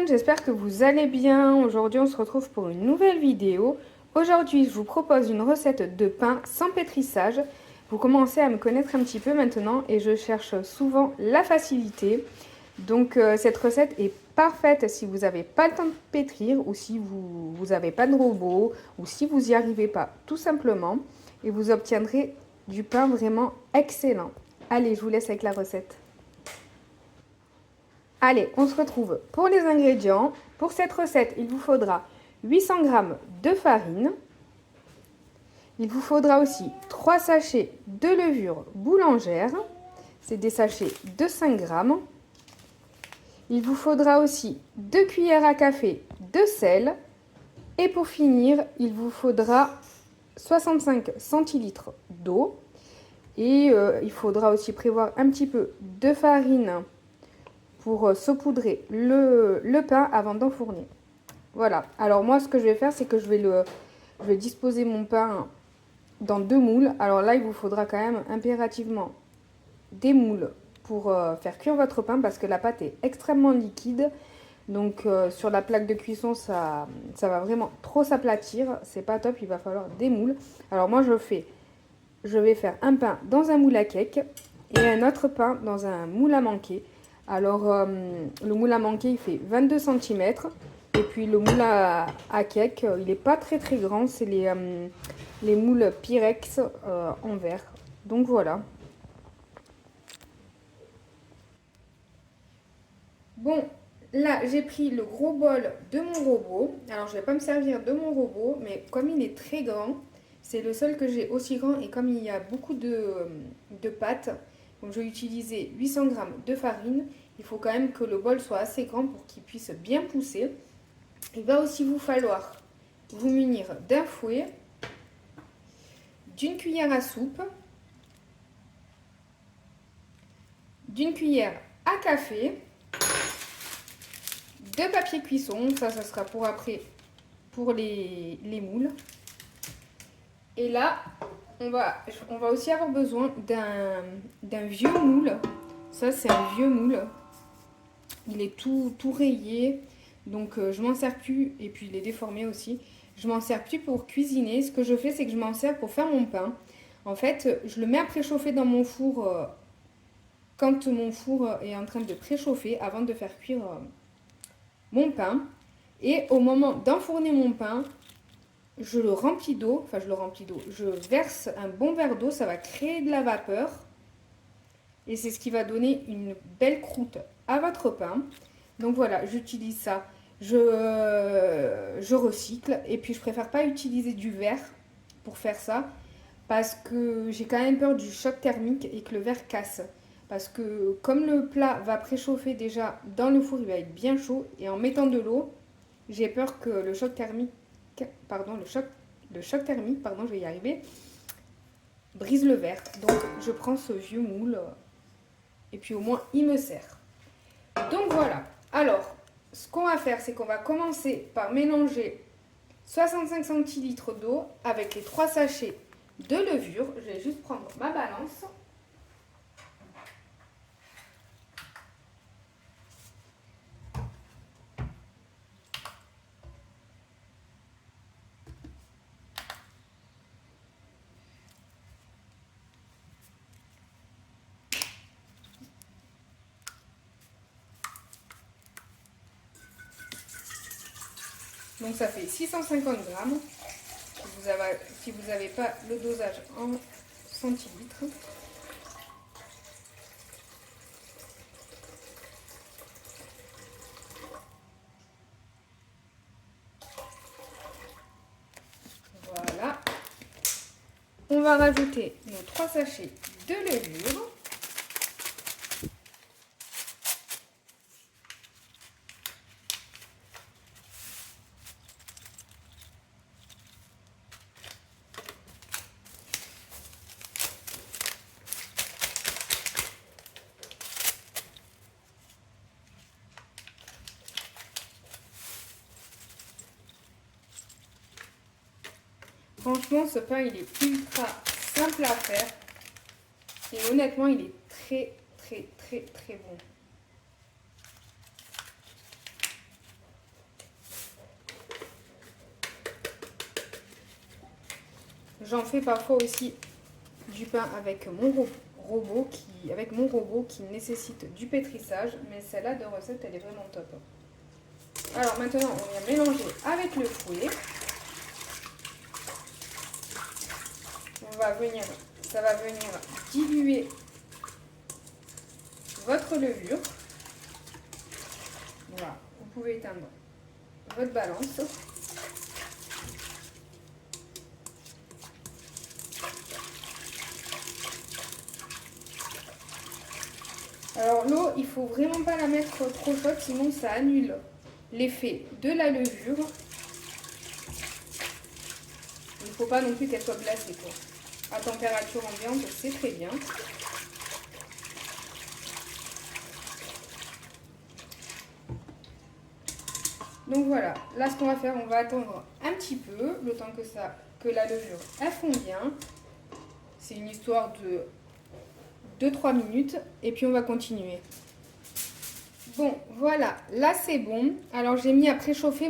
j'espère que vous allez bien. Aujourd'hui, on se retrouve pour une nouvelle vidéo. Aujourd'hui, je vous propose une recette de pain sans pétrissage. Vous commencez à me connaître un petit peu maintenant et je cherche souvent la facilité. Donc, cette recette est parfaite si vous n'avez pas le temps de pétrir ou si vous n'avez pas de robot ou si vous n'y arrivez pas, tout simplement. Et vous obtiendrez du pain vraiment excellent. Allez, je vous laisse avec la recette. Allez, on se retrouve pour les ingrédients. Pour cette recette, il vous faudra 800 g de farine. Il vous faudra aussi 3 sachets de levure boulangère. C'est des sachets de 5 g. Il vous faudra aussi 2 cuillères à café de sel. Et pour finir, il vous faudra 65 centilitres d'eau. Et il faudra aussi prévoir un petit peu de farine pour saupoudrer le pain avant d'enfourner. Voilà. Alors moi, ce que je vais faire, c'est que je vais disposer mon pain dans 2 moules. Alors là, il vous faudra quand même impérativement des moules pour faire cuire votre pain parce que la pâte est extrêmement liquide. Donc sur la plaque de cuisson, ça va vraiment trop s'aplatir. C'est pas top, il va falloir des moules. Alors moi, je vais faire un pain dans un moule à cake et un autre pain dans un moule à manquer. Alors, le moule à manquer, il fait 22 cm. Et puis, le moule à cake, il n'est pas très très grand. C'est les moules Pyrex en verre. Donc, voilà. Bon, là, j'ai pris le gros bol de mon robot. Alors, je ne vais pas me servir de mon robot, mais comme il est très grand, c'est le seul que j'ai aussi grand. Et comme il y a beaucoup de pâtes, donc je vais utiliser 800 g de farine. Il faut quand même que le bol soit assez grand pour qu'il puisse bien pousser. Il va aussi vous falloir vous munir d'un fouet, d'une cuillère à soupe, d'une cuillère à café, de papier cuisson. Ça sera pour après, pour les moules. Et là, on va aussi avoir besoin d'un vieux moule. Ça, c'est un vieux moule. Il est tout rayé, donc je m'en sers plus, et puis il est déformé aussi. Je m'en sers plus pour cuisiner. Ce que je fais, c'est que je m'en sers pour faire mon pain. En fait, je le mets à préchauffer dans mon four quand mon four est en train de préchauffer avant de faire cuire mon pain. Et au moment d'enfourner mon pain, je le remplis d'eau, je verse un bon verre d'eau, ça va créer de la vapeur. Et c'est ce qui va donner une belle croûte à votre pain. Donc voilà, j'utilise ça. Je recycle. Et puis je préfère pas utiliser du verre pour faire ça. Parce que j'ai quand même peur du choc thermique et que le verre casse. Parce que comme le plat va préchauffer déjà dans le four, il va être bien chaud. Et en mettant de l'eau, j'ai peur que le choc thermique, je vais y arriver, brise le verre. Donc je prends ce vieux moule. Et puis au moins, il me sert. Donc voilà. Alors, ce qu'on va faire, c'est qu'on va commencer par mélanger 65 centilitres d'eau avec les 3 sachets de levure. Je vais juste prendre ma balance. Donc ça fait 650 grammes. Si vous n'avez pas le dosage en centilitres. Voilà. On va rajouter nos 3 sachets de levure. Franchement, ce pain, il est ultra simple à faire. Et honnêtement, il est très, très, très, très bon. j'en fais parfois aussi du pain avec mon robot qui nécessite du pétrissage, mais celle-là de recette, elle est vraiment top. Alors maintenant, on vient mélanger avec le fouet. Ça va venir diluer votre levure. Voilà, vous pouvez éteindre votre balance. Alors l'eau, il faut vraiment pas la mettre trop chaude, sinon ça annule l'effet de la levure. Il ne faut pas non plus qu'elle soit glacée, quoi. À température ambiante, c'est très bien. Donc voilà, là ce qu'on va faire, on va attendre un petit peu, le temps que la levure elle fond bien. C'est une histoire de 2-3 minutes et puis on va continuer. Bon, voilà, là c'est bon. Alors j'ai mis à préchauffer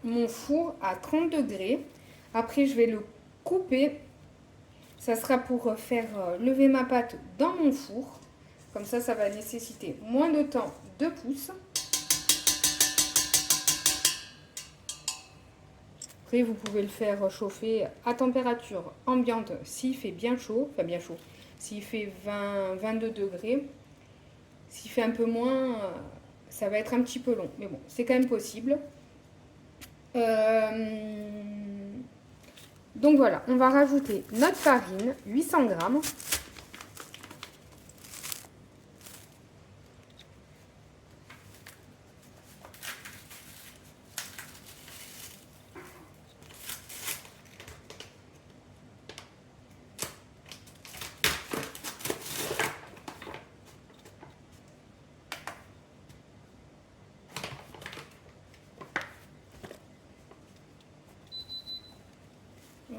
mon four à 30 degrés. Après je vais le couper. Ça sera pour faire lever ma pâte dans mon four. Comme ça va nécessiter moins de temps de pouce. Après, vous pouvez le faire chauffer à température ambiante s'il fait bien chaud, enfin bien chaud, s'il fait 22 degrés. S'il fait un peu moins, ça va être un petit peu long. Mais bon, c'est quand même possible. Donc voilà, on va rajouter notre farine, 800 grammes.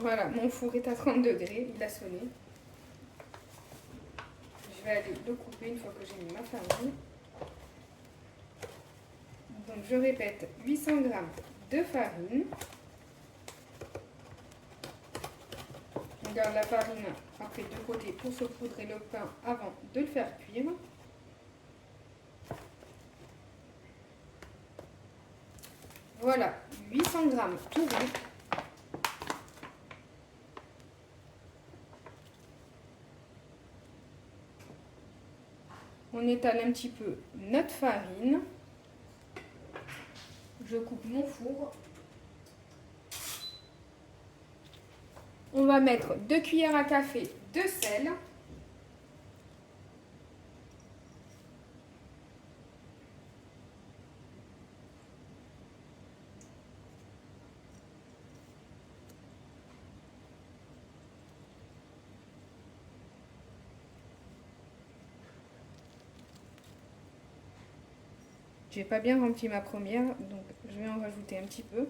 Voilà, mon four est à 30 degrés, il a sonné. Je vais aller le couper une fois que j'ai mis ma farine. Donc je répète, 800 g de farine. On garde la farine après de côté pour saupoudrer le pain avant de le faire cuire. Voilà, 800 g tout rond. On étale un petit peu notre farine. Je coupe mon four. On va mettre 2 cuillères à café de sel. J'ai pas bien rempli ma première, donc je vais en rajouter un petit peu.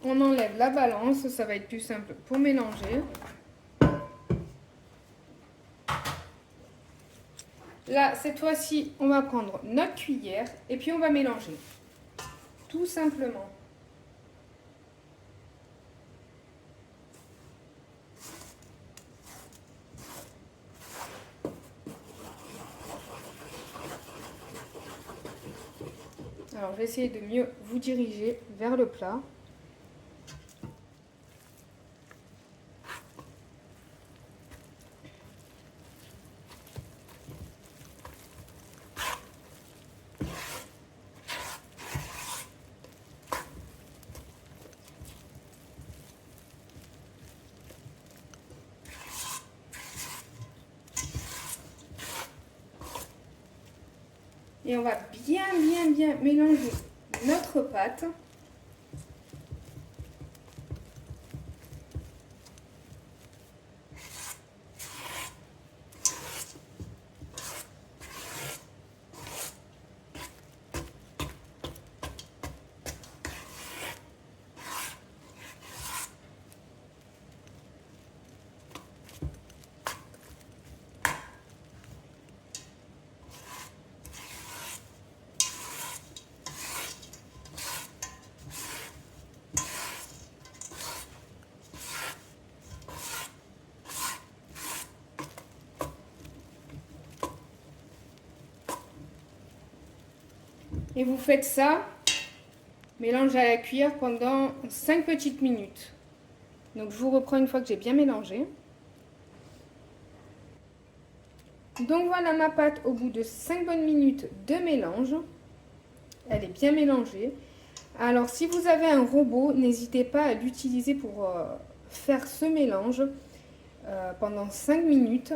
On enlève la balance, ça va être plus simple pour mélanger. Là, cette fois-ci, on va prendre notre cuillère et puis on va mélanger. Tout simplement. Alors, je vais essayer de mieux vous diriger vers le plat. Et on va bien mélanger notre pâte. Et vous faites ça, mélange à la cuillère pendant 5 petites minutes. Donc je vous reprends une fois que j'ai bien mélangé. Donc voilà ma pâte au bout de 5 bonnes minutes de mélange. Elle est bien mélangée. Alors si vous avez un robot, n'hésitez pas à l'utiliser pour faire ce mélange pendant 5 minutes.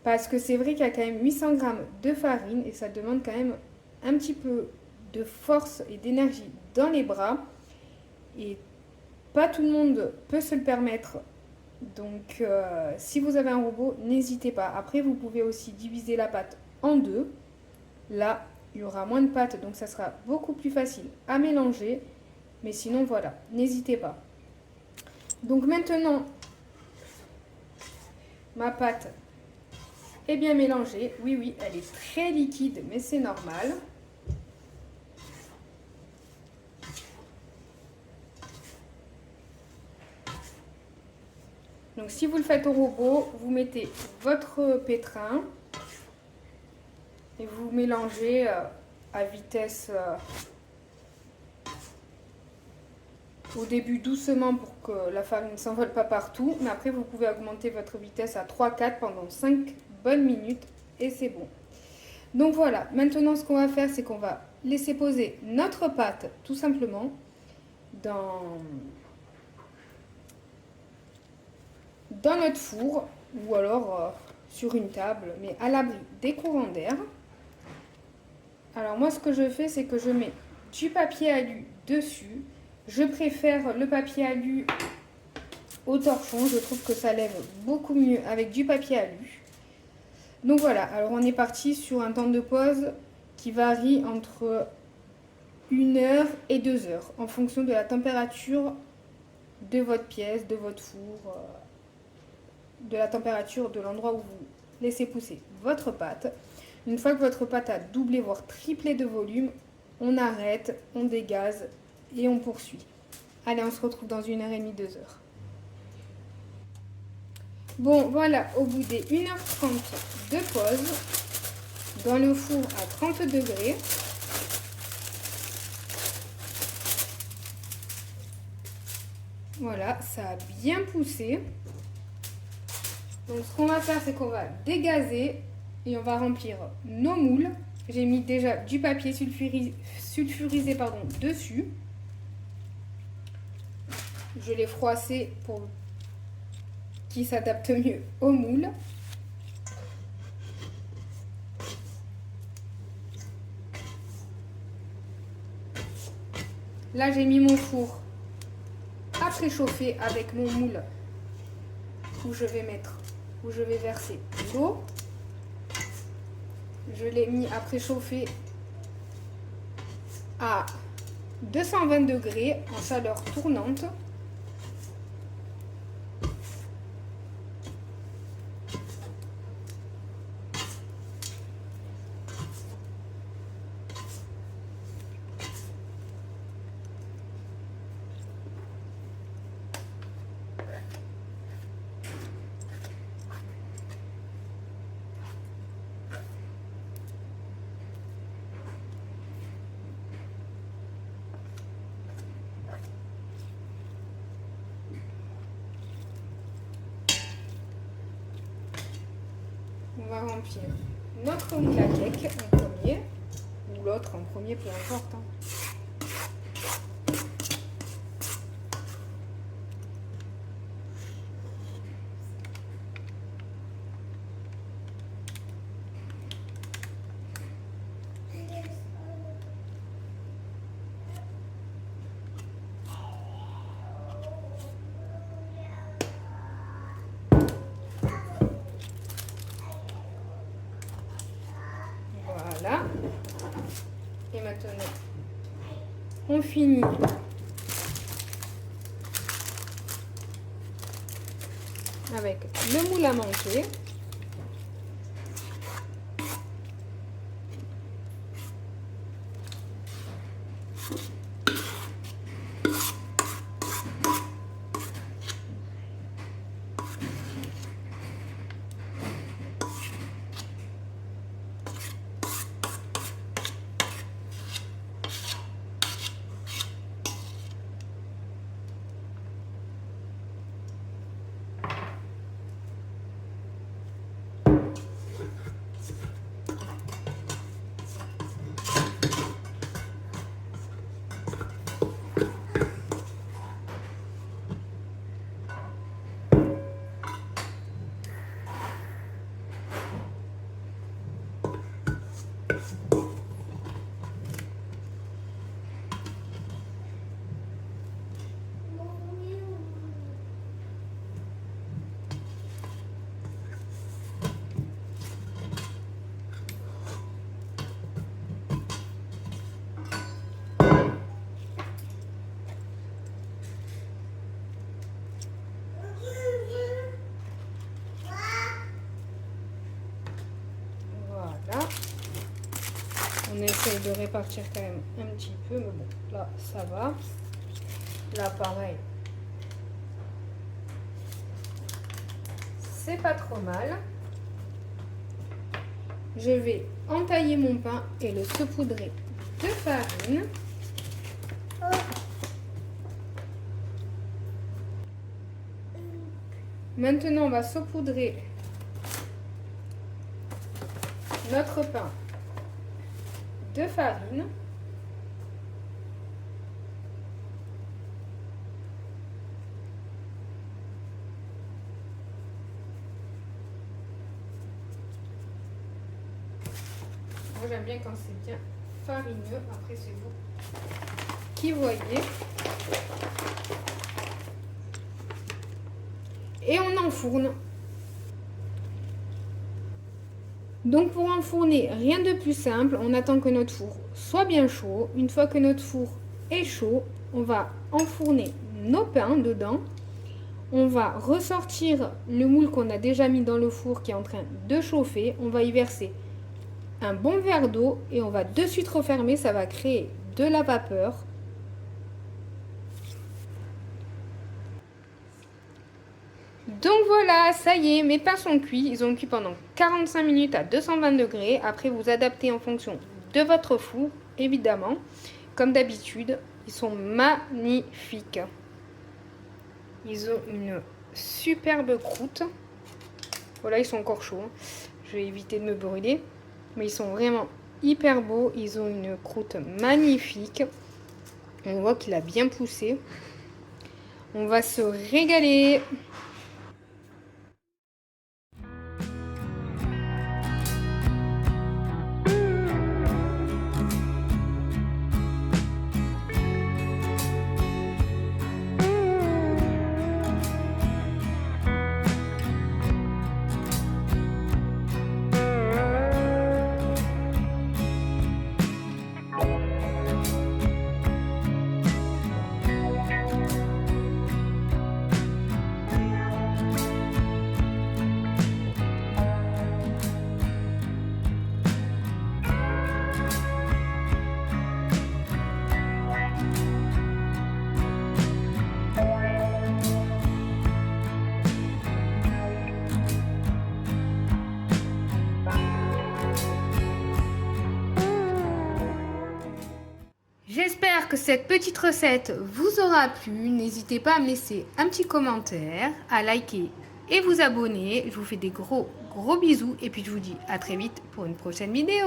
Parce que c'est vrai qu'il y a quand même 800 g de farine et ça demande quand même un petit peu de force et d'énergie dans les bras. Et pas tout le monde peut se le permettre. Donc si vous avez un robot, n'hésitez pas. Après, vous pouvez aussi diviser la pâte en deux. Là, il y aura moins de pâte, donc ça sera beaucoup plus facile à mélanger. Mais sinon, voilà, n'hésitez pas. Donc maintenant, ma pâte est bien mélangée. Oui, oui, elle est très liquide, mais c'est normal. Donc si vous le faites au robot, vous mettez votre pétrin et vous mélangez à vitesse au début doucement pour que la farine ne s'envole pas partout. Mais après, vous pouvez augmenter votre vitesse à 3-4 pendant 5 bonnes minutes et c'est bon. Donc voilà, maintenant ce qu'on va faire, c'est qu'on va laisser poser notre pâte tout simplement dans notre four ou alors sur une table, mais à l'abri des courants d'air. Alors moi, ce que je fais, c'est que je mets du papier alu dessus. Je préfère le papier alu au torchon. Je trouve que ça lève beaucoup mieux avec du papier alu. Donc voilà, alors on est parti sur un temps de pause qui varie entre 1 heure et 2 heures en fonction de la température de votre pièce, de votre four, de la température de l'endroit où vous laissez pousser votre pâte. Une fois que votre pâte a doublé, voire triplé de volume, on arrête, on dégaze et on poursuit. Allez, on se retrouve dans 1h30, 2 heures. Bon, voilà, au bout des 1h30 de pause, dans le four à 30 degrés, voilà, ça a bien poussé. Donc ce qu'on va faire, c'est qu'on va dégazer et on va remplir nos moules. J'ai mis déjà du papier sulfurisé dessus. Je l'ai froissé pour qu'il s'adapte mieux au moule. Là, j'ai mis mon four à préchauffer avec mon moule où je vais verser l'eau. Je l'ai mis à préchauffer à 220 degrés en chaleur tournante. On va remplir notre moule à cake en premier, ou l'autre en premier, peu importe. Voilà. Et maintenant, on finit avec le moule à monter. Voilà. On essaye de répartir quand même un petit peu, mais bon, là, ça va. Là, pareil. C'est pas trop mal. Je vais entailler mon pain et le saupoudrer de farine. Maintenant, on va saupoudrer notre pain de farine. Moi, j'aime bien quand c'est bien farineux. Après, c'est vous qui voyez. Et on enfourne. Donc pour enfourner, rien de plus simple. On attend que notre four soit bien chaud. Une fois que notre four est chaud, on va enfourner nos pains dedans. On va ressortir le moule qu'on a déjà mis dans le four qui est en train de chauffer. On va y verser un bon verre d'eau et on va de suite refermer. Ça va créer de la vapeur. Donc voilà, ça y est, mes pains sont cuits. Ils ont cuit pendant 45 minutes à 220 degrés. Après, vous adaptez en fonction de votre four, évidemment. Comme d'habitude, ils sont magnifiques. Ils ont une superbe croûte. Voilà, ils sont encore chauds. Je vais éviter de me brûler. Mais ils sont vraiment hyper beaux. Ils ont une croûte magnifique. On voit qu'il a bien poussé. On va se régaler. J'espère que cette petite recette vous aura plu. N'hésitez pas à me laisser un petit commentaire, à liker et vous abonner. Je vous fais des gros bisous et puis je vous dis à très vite pour une prochaine vidéo.